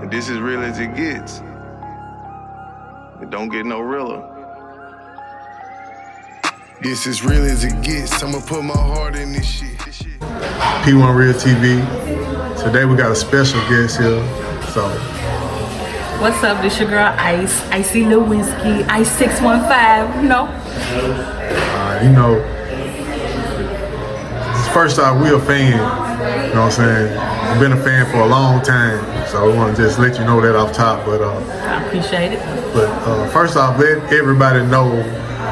And this is real as it gets. It don't get no realer. This is real as it gets. I'ma put my heart in this shit. P1 Real TV. Today we got a special guest here. So, what's up? This your girl Ice, Icy Lewinsky, Ice 615. You know. First off, we a fan. You know what I'm saying? I've been a fan for a long time, so I want to just let you know that off top. But I appreciate it. But first off, let everybody know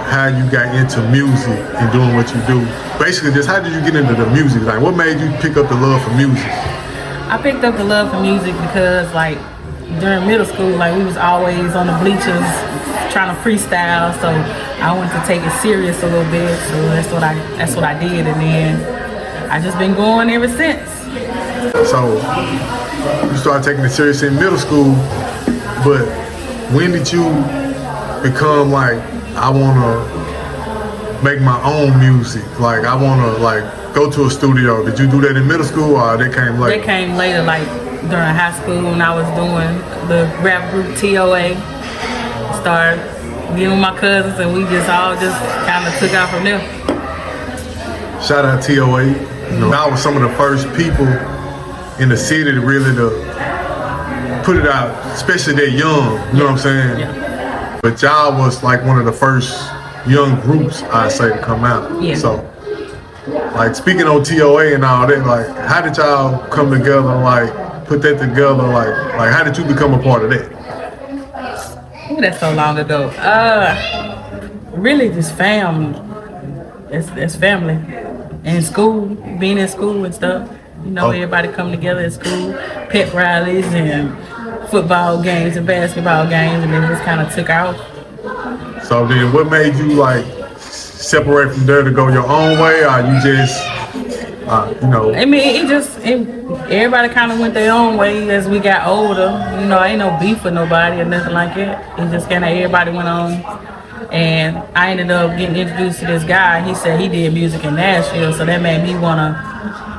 how you got into music and doing what you do. Basically, just how did you get into the music? Like, what made you pick up the love for music? I picked up the love for music because, like, during middle school, like, we was always on the bleachers trying to freestyle. So I wanted to take it serious a little bit. So that's what I did, and then I just been going ever since. So you started taking it serious in middle school, but when did you become like, I want to make my own music? Like, I want to go to a studio. Did you do that in middle school, or they came later? They came later, like during high school when I was doing the rap group TOA. Started getting with my cousins, and we just all kind of took out from there. Shout out TOA. I was some of the first people in the city to really put it out, especially that young, you know what I'm saying? Yeah. But y'all was like one of the first young groups, I'd say, to come out. Yeah. So, like, speaking on TOA and all that, like, how did y'all come together and, like, put that together? Like how did you become a part of that? Ooh, that's so long ago. Really just family. It's family. And school, being in school and stuff. You know, everybody come together at school, pep rallies and football games and basketball games, and then it just kind of took out. So then what made you, like, separate from there to go your own way, or you just, I mean, everybody kind of went their own way as we got older. You know, ain't no beef with nobody or nothing like that. It just kind of everybody went on. And I ended up getting introduced to this guy. He said he did music in Nashville, so that made me want to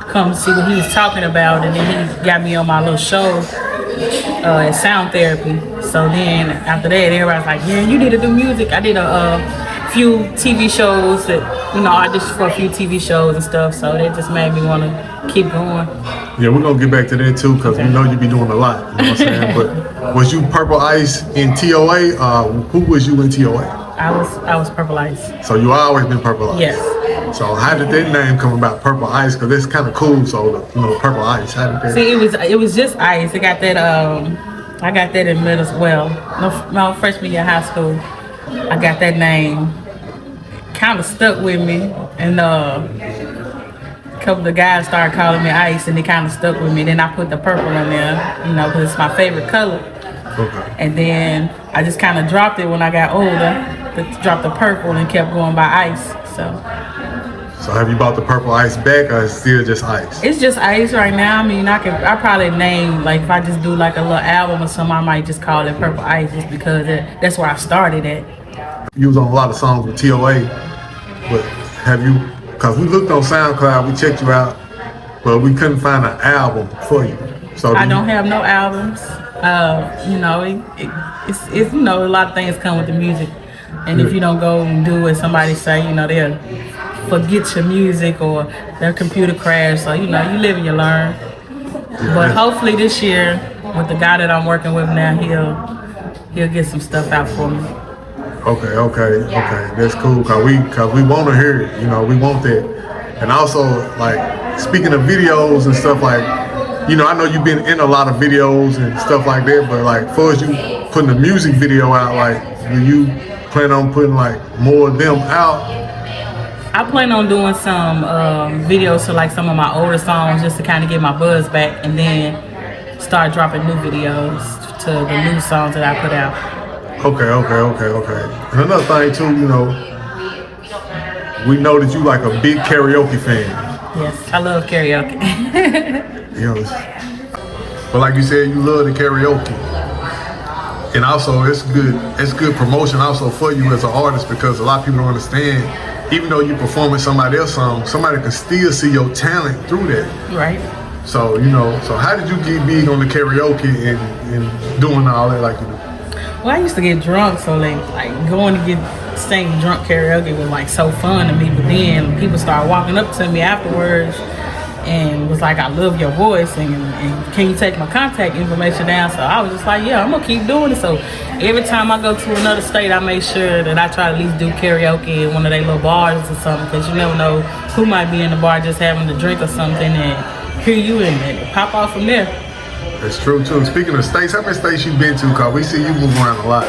come see what he was talking about. And then he got me on my little show at Sound Therapy. So then after that, everybody's like, yeah, you need to do music. I did a few TV shows that, I auditioned for a few TV shows and stuff. So that just made me want to keep going. Yeah, we're going to get back to that too, because we know you be doing a lot, you know what I'm saying? But was you Purple Iyce in TOA? Who was you in TOA? I was Purple Iyce. So you always been Purple Iyce? Yes. So how did that name come about, Purple Iyce? Because that's kind of cool. So Purple Iyce. How did that? See, it was just ice. I got that. I got that in middle school. Well, no, freshman year of high school. I got that name. Kind of stuck with me, and a couple of guys started calling me Ice, and they kind of stuck with me. Then I put the purple in there, because it's my favorite color. Okay. And then I just kind of dropped it when I got older. Dropped the purple and kept going by Ice. So have you bought the Purple Iyce back, or is it still just Ice? It's just Ice right now. I mean, I probably name, like, if I just do like a little album or something, I might just call it Purple Iyce, just because that's where I started at. You was on a lot of songs with TOA, but have you, because we looked on SoundCloud, we checked you out, but we couldn't find an album for you. So I don't have no albums. It's a lot of things come with the music. And if you don't go and do what somebody say, they'll forget your music or their computer crash. So, you live and you learn. But hopefully this year, with the guy that I'm working with now, he'll get some stuff out for me. Okay. That's cool, cause we want to hear it. We want that. And also, like, speaking of videos and stuff, like, I know you've been in a lot of videos and stuff like that, but like, for as you putting a music video out, like, do you plan on putting like more of them out? I plan on doing some videos to like some of my older songs, just to kind of get my buzz back, and then start dropping new videos to the new songs that I put out. Okay. And another thing too, we know that you like a big karaoke fan. Yes, I love karaoke. But like you said, you love the karaoke. And also it's good promotion also for you as an artist, because a lot of people don't understand, even though you performing somebody else's song, somebody can still see your talent through that. Right. So, so how did you get big on the karaoke and doing all that like you do? Well, I used to get drunk, so like going to get singing drunk karaoke was like so fun to me. But then people started walking up to me afterwards and was like, I love your voice and can you take my contact information down? So I was just like, yeah, I'm gonna keep doing it. So every time I go to another state, I make sure that I try to at least do karaoke in one of their little bars or something, because you never know who might be in the bar just having a drink or something and hear you and pop off from there. That's true too. Speaking of states, how many states you been to? Cause we see you move around a lot.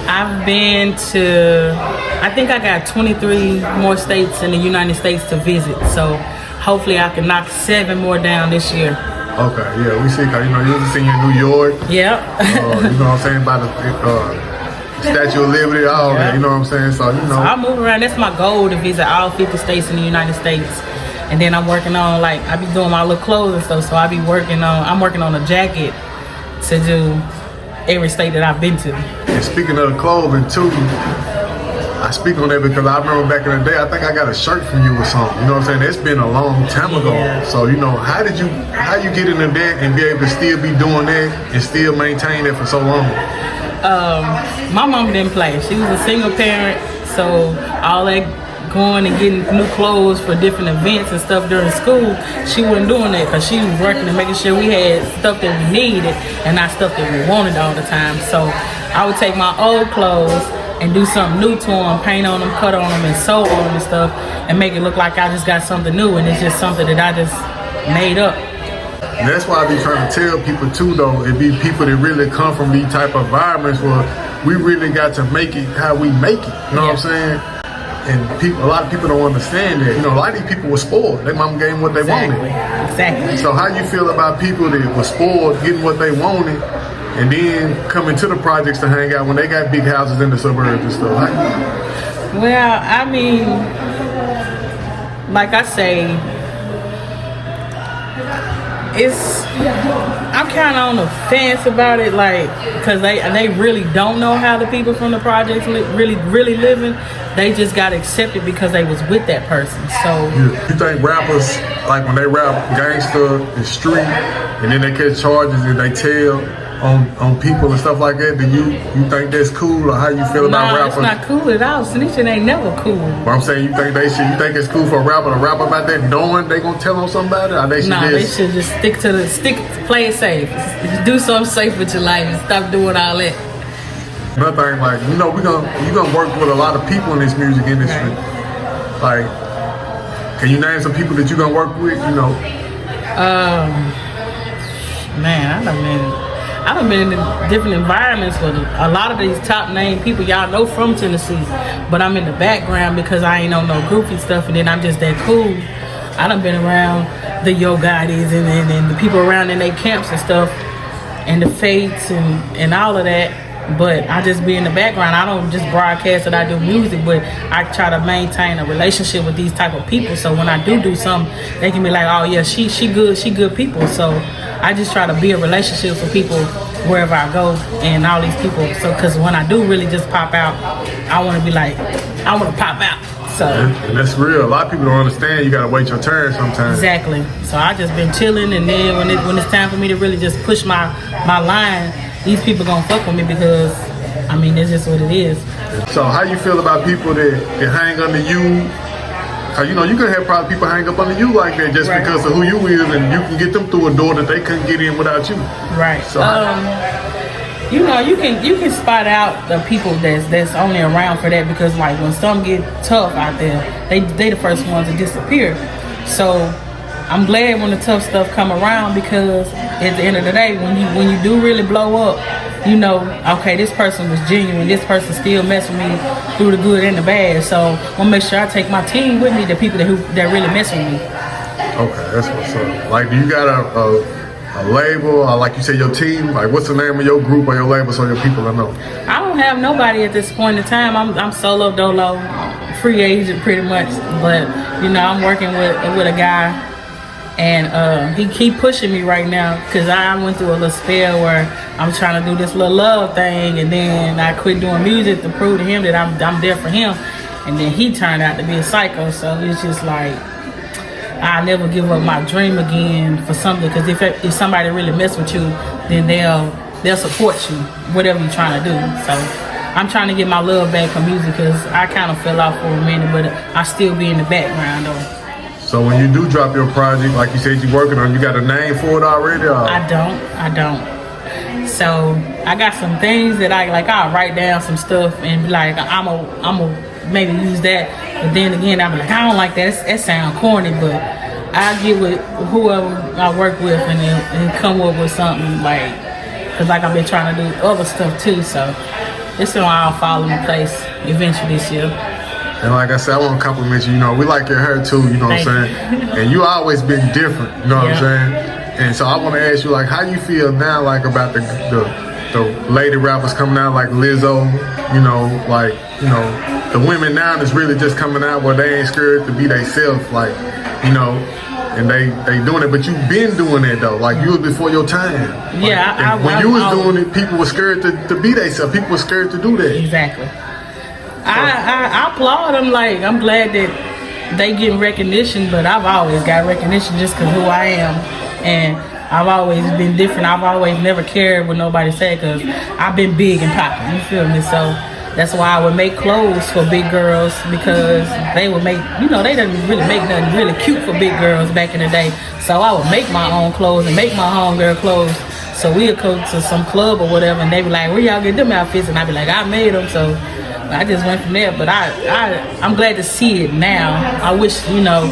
I've been to, I think I got 23 more states in the United States to visit. So hopefully I can knock 7 more down this year. Okay, yeah, we see, cause you was seen in New York. Yep. You know what I'm saying, by the Statue of Liberty, all that, you know what I'm saying? So, So I move around. That's my goal, to visit all 50 states in the United States. And then I'm working on, like, I be doing my little clothes and stuff. So I'm working on a jacket to do every state that I've been to. And speaking of clothing too, I speak on that because I remember back in the day, I think I got a shirt from you or something. You know what I'm saying? It's been a long time ago. Yeah. So, how you get into that and be able to still be doing that and still maintain that for so long? My mom didn't play. She was a single parent, so all that going and getting new clothes for different events and stuff during school, she wasn't doing that because she was working and making sure we had stuff that we needed and not stuff that we wanted all the time. So I would take my old clothes and do something new to them, paint on them, cut on them, and sew on them and stuff, and make it look like I just got something new, and it's just something that I just made up. And that's why I be trying to tell people too, though, it be people that really come from these type of environments where we really got to make it how we make it. You know what I'm saying? And a lot of people don't understand that. A lot of these people were spoiled. Their mom gave them what they wanted. Exactly. So how you feel about people that were spoiled, getting what they wanted, and then coming to the projects to hang out when they got big houses in the suburbs and stuff? Well, I mean, like I say, I'm kind of on the fence about it, like, because they really don't know how the people from the projects really living. They just got accepted because they was with that person. So you think rappers, like when they rap gangster and street, and then they catch charges and they tell on people and stuff like that, do you think that's cool, or how you feel about rappers? No, it's not cool at all. Snitching ain't never cool. But I'm saying, you think it's cool for a rapper to rap about that, knowing they gonna tell on somebody, or they should just play it safe. Just do something safe with your life and stop doing all that. Another thing, like, you gonna work with a lot of people in this music industry. Right. Like, can you name some people that you gonna work with? Man, I done been in different environments with a lot of these top name people y'all know from Tennessee, but I'm in the background because I ain't on no goofy stuff, and then I'm just that cool. I done been around the Yo Gottis and the people around in their camps and stuff, and the Fates and all of that. But I just be in the background. I don't just broadcast that I do music, but I try to maintain a relationship with these type of people. So when I do something, they can be like, oh yeah, she good people. So I just try to build relationships with people wherever I go and all these people. So because when I do really just pop out, I want to be like, I want to pop out. So and that's real. A lot of people don't understand. You gotta wait your turn sometimes. Exactly. So I just been chilling, and then when it's time for me to really just push my line, these people gonna fuck with me because, I mean, that's just what it is. So how you feel about people that hang under you? Cause you can have probably people hang up under you like that just because of who you is, and you can get them through a door that they couldn't get in without you. Right. So you can spot out the people that's only around for that, because like when some get tough out there, they the first ones to disappear. So I'm glad when the tough stuff come around, because at the end of the day, when you do really blow up, okay, this person was genuine, this person still mess with me through the good and the bad. So I'm gonna make sure I take my team with me, the people that really mess with me. Okay, that's what's up. Like, do you got a label, or like you said, your team? Like, what's the name of your group or your label so your people know? I don't have nobody at this point in time. I'm solo dolo, free agent pretty much. But I'm working with a guy, and he keep pushing me right now, because I went through a little spell where I'm trying to do this little love thing, and then I quit doing music to prove to him that I'm there for him, and then he turned out to be a psycho. So it's just like, I never give up my dream again for something. Because if somebody really mess with you, then they'll support you, whatever you're trying to do. So I'm trying to get my love back for music because I kind of fell off for a minute, but I still be in the background though. So when you do drop your project, like you said you're working on, you got a name for it already? Or? I don't. So I got some things that I'll write down some stuff and be like, I'm a maybe use that. But then again, I'll be like, I don't like that. That sound corny, but I get with whoever I work with and come up with something like, cause like I've been trying to do other stuff too. So it's gonna all fall into place eventually this year. And like I said, I want to compliment you. You know, we like your hair too. You know what I'm saying? And you always been different. You know what I'm saying? And so I want to ask you, like, how you feel now, like about the lady rappers coming out, like Lizzo. You know, like, you know, the women now that's really just coming out where they ain't scared to be themselves, like, you know, and they doing it. But you've been doing it though, like you was before your time. Yeah, like, when you was doing it, people were scared to be themselves. People were scared to do that. Exactly. I applaud them. Like, I'm glad that they getting recognition, but I've always got recognition just because who I am, and I've always been different. I've always never cared what nobody said because I've been big and popping. You feel me? So that's why I would make clothes for big girls, because they would make, you know, they didn't really make nothing really cute for big girls back in the day. So I would make my own clothes and make my homegirl clothes. So we'd go to some club or whatever, and they'd be like, where y'all get them outfits? And I'd be like, I made them. So I just went from there. But I'm glad to see it now. I wish, you know,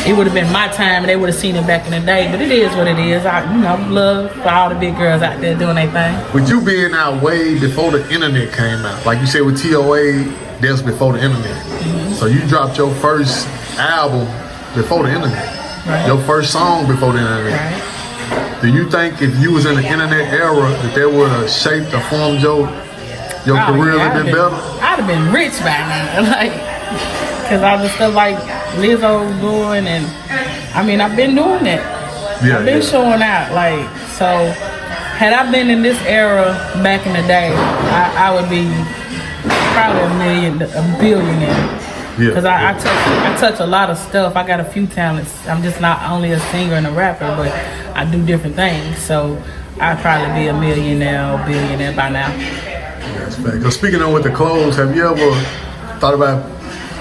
it would have been my time and they would have seen it back in the day. But it is what it is. Love for all the big girls out there doing their thing. With you being out way before the internet came out, like you said with TOA, that's before the internet. Mm-hmm. So you dropped your first album before the internet. Right. Your first song before the internet. Right. Do you think if you was in the internet era that would have shaped or formed your career a little bit better? I'd have been rich by now, like, cause all the stuff like Lizzo was doing, and I mean I've been doing it. I've been showing out, like, so had I been in this era back in the day, I would be probably a billionaire. Yeah, cause I touch a lot of stuff. I got a few talents. I'm just not only a singer and a rapper, but I do different things. So I'd probably be a millionaire or billionaire by now. That's fact. So speaking of with the clothes, have you ever thought about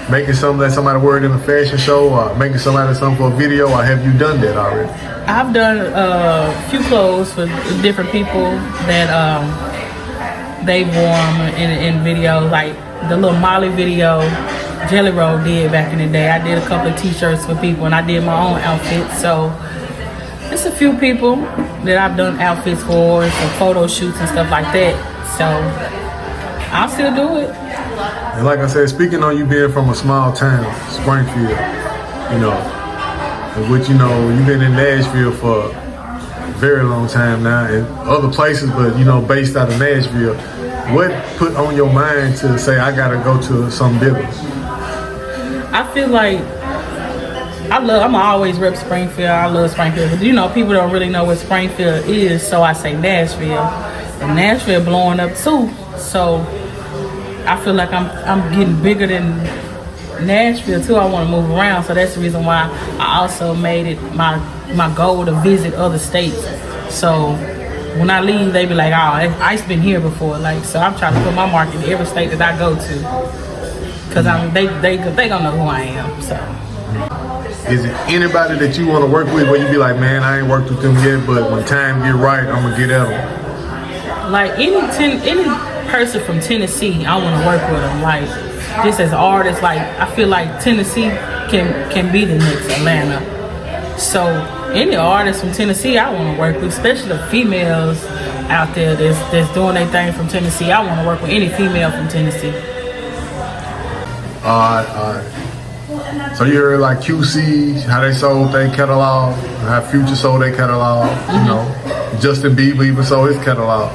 making something that somebody wear in a fashion show, or making something for a video, or have you done that already? I've done a few clothes for different people that they've worn in videos, like the little Molly video Jelly Roll did back in the day. I did a couple of t-shirts for people, and I did my own outfits. So it's a few people that I've done outfits for, and some photo shoots and stuff like that. So I'll still do it. And like I said, speaking on you being from a small town, Springfield, you know, which, you know, you've been in Nashville for a very long time now, and other places, but, you know, based out of Nashville. What put on your mind to say, I gotta go to something bigger? I feel like I'm always rep Springfield. I love Springfield, but you know, people don't really know what Springfield is, so I say Nashville. And Nashville blowing up too, so I feel like I'm getting bigger than Nashville too. I want to move around, so that's the reason why I also made it my goal to visit other states. So when I leave, they be like, oh, Ice been here before. Like, so I'm trying to put my mark in every state that I go to, because they gonna know who I am. So. Is it anybody that you want to work with where you be like, man, I ain't worked with them yet, but when time get right, I'm gonna get at them? Like any person from Tennessee, I want to work with them. Like, just as artists, like I feel like Tennessee can be the next Atlanta. So any artist from Tennessee, I want to work with, especially the females out there that's doing their thing from Tennessee. I want to work with any female from Tennessee. All right. So you heard like QC, how they sold their catalog, how Future sold their catalog, you know, Justin Bieber even sold his catalog.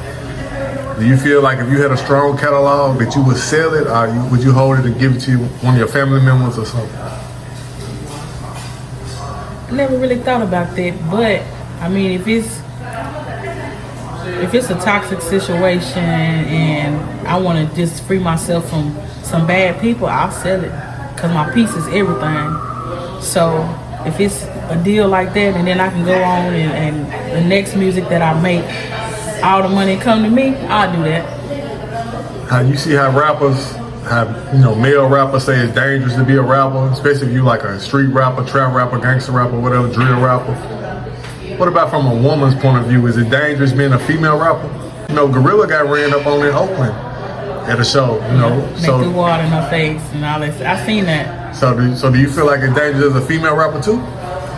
Do you feel like if you had a strong catalog that you would sell it, or would you hold it and give it to one of your family members or something? I never really thought about that, but I mean, if it's a toxic situation and I want to just free myself from some bad people, I'll sell it, because my peace is everything. So if it's a deal like that, and then I can go on and the next music that I make, all the money come to me, I'll do that. How you see how rappers have, male rappers say it's dangerous to be a rapper, especially if you like a street rapper, trap rapper, gangster rapper, whatever, drill rapper. What about from a woman's point of view? Is it dangerous being a female rapper? Gorilla got ran up on in Oakland at a show, They threw water in her face and all that. I seen that. So do you feel like it's dangerous as a female rapper too?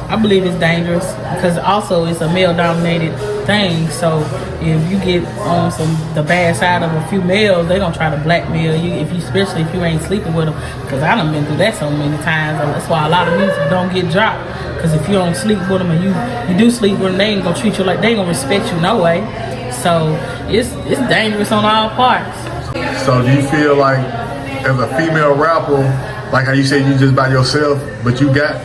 I believe it's dangerous because also it's a male-dominated thing. So if you get on the bad side of a few males, they gonna try to blackmail you, especially if you ain't sleeping with them. Because I done been through that so many times. That's why a lot of music don't get dropped. Because if you don't sleep with them and you do sleep with them, they ain't gonna treat you like, they ain't gonna respect you no way. So it's dangerous on all parts. So do you feel like as a female rapper, like how you say you just by yourself, but you got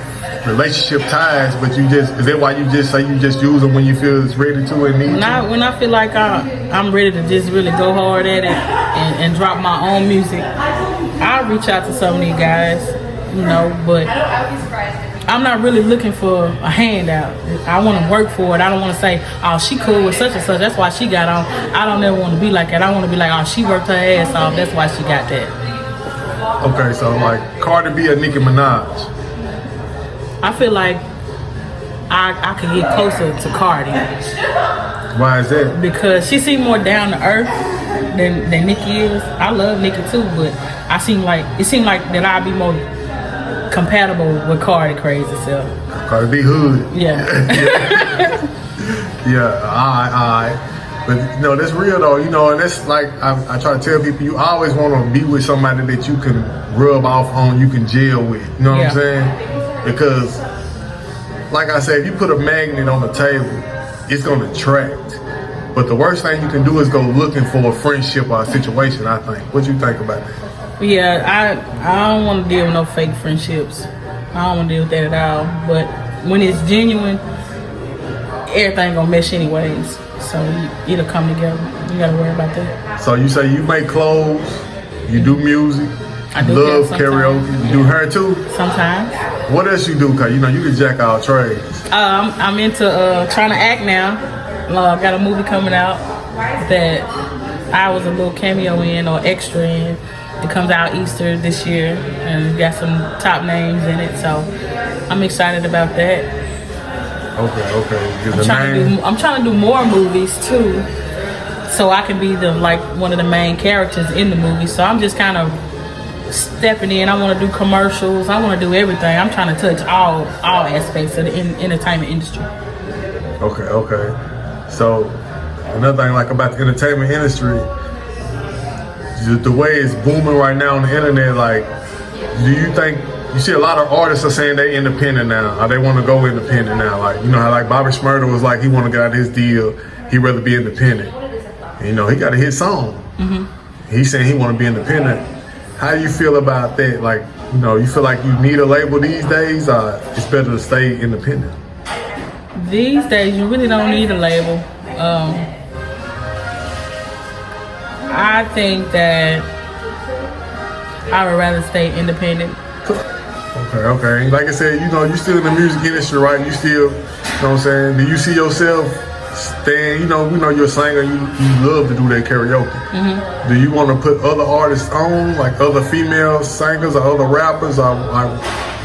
relationship ties, but is that why you just say you just use them when you feel it's ready to and need to? When I feel like I'm ready to just really go hard at it and drop my own music, I'll reach out to some of these guys, but I'm not really looking for a handout. I want to work for it. I don't want to say, oh, she cool with such and such, that's why she got on. I don't ever want to be like that. I want to be like, oh, she worked her ass off, that's why she got that. Okay, so like Cardi B or Nicki Minaj? I feel like I could get closer to Cardi. Why is that? Because she seems more down to earth than Nicki is. I love Nicki too, but it seemed like that I'd be more compatible with Cardi crazy self. Cardi B hood. Yeah. Yeah, alright. But that's real though, and that's like I try to tell people, you always want to be with somebody that you can rub off on, you can gel with. You know what I'm saying? Because, like I said, if you put a magnet on the table, it's going to attract. But the worst thing you can do is go looking for a friendship or a situation, I think. What you think about that? Yeah, I don't want to deal with no fake friendships. I don't want to deal with that at all. But when it's genuine, everything going to mesh anyways. So it'll come together. You got to worry about that. So you say you make clothes, you do music, I do love karaoke, you do hair too? Sometimes. What else you do? Cause you can jack all trades. I'm into trying to act now. I got a movie coming out that I was a little cameo in or extra in. It comes out Easter this year, and got some top names in it. So I'm excited about that. Okay. I'm trying to do more movies too, so I can be one of the main characters in the movie. So I'm just kind of stepping in. I want to do commercials. I want to do everything. I'm trying to touch all aspects of the entertainment industry. Okay. So another thing about the entertainment industry, the way it's booming right now on the internet, do you think you see a lot of artists are saying they independent now, or they want to go independent now? How Bobby Shmurda was he want to get out of his deal, he'd rather be independent. And, he got a hit song. Mm-hmm. He's saying he want to be independent. How do you feel about that? You feel like you need a label these days, or it's better to stay independent? These days, you really don't need a label. I think that I would rather stay independent. Okay. Like I said, you're still in the music industry, right? You still, what I'm saying? Do you see yourself staying, we know you're a singer, you love to do that karaoke. Mm-hmm. Do you want to put other artists on, other female singers or other rappers, or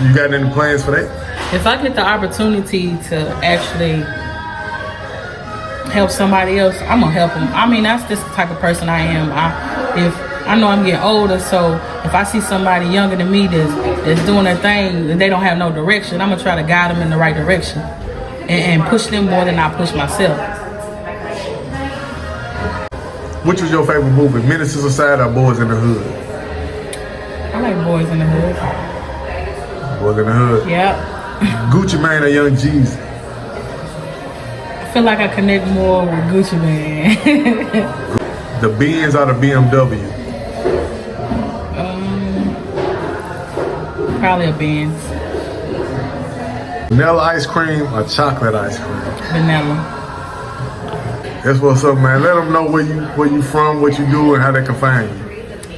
you got any plans for that? If I get the opportunity to actually help somebody else, I'm gonna help them. I mean, that's just the type of person I am. If I know I'm getting older, so if I see somebody younger than me that's doing their thing and they don't have no direction, I'm gonna try to guide them in the right direction and push them more than I push myself. Which was your favorite movie, Menace to Society or Boys in the Hood? I like Boys in the Hood. Boys in the Hood? Yep. Gucci Mane or Young Jeezy? I feel like I connect more with Gucci Mane. The Benz or the BMW? Probably a Benz. Vanilla ice cream or chocolate ice cream? Vanilla. That's what's up, man. Let them know where you from, what you do, and how they can find you.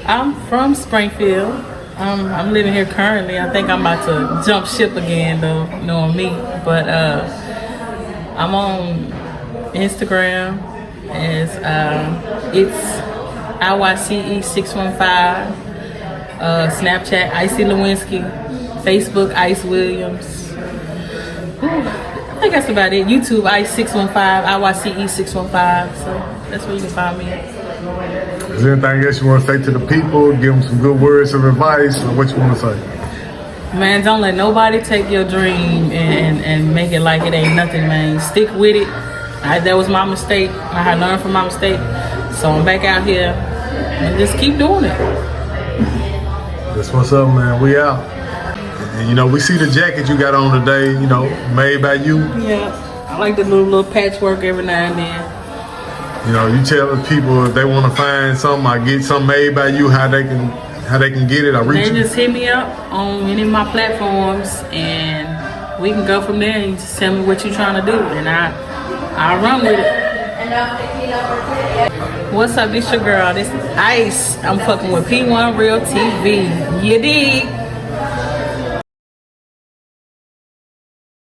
I'm from Springfield, I'm living here currently. I think I'm about to jump ship again, though, knowing me. But I'm on Instagram. It's IYCE615. Snapchat, Icy Lewinsky. Facebook, Ice Williams. I think that's about it. YouTube, Ice615, IYCE615. So that's where you can find me at. Is there anything else you want to say to the people? Give them some good words of advice, or what you want to say? Man, don't let nobody take your dream and make it like it ain't nothing, man. Stick with it. That was my mistake. I had learned from my mistake. So I'm back out here and just keep doing it. That's what's up, man. We out. And, you know, we see the jacket you got on today, you know, made by you. Yeah, I like the little patchwork every now and then. You know, you tell the people if they want to find something or get something made by you, how they can get it or reach They you. just hit me up on any of my platforms and we can go from there. You just tell me what you're trying to do and I'll run with it. What's up? This your girl. This is Ice. I'm fucking with P1 Real TV. You dig?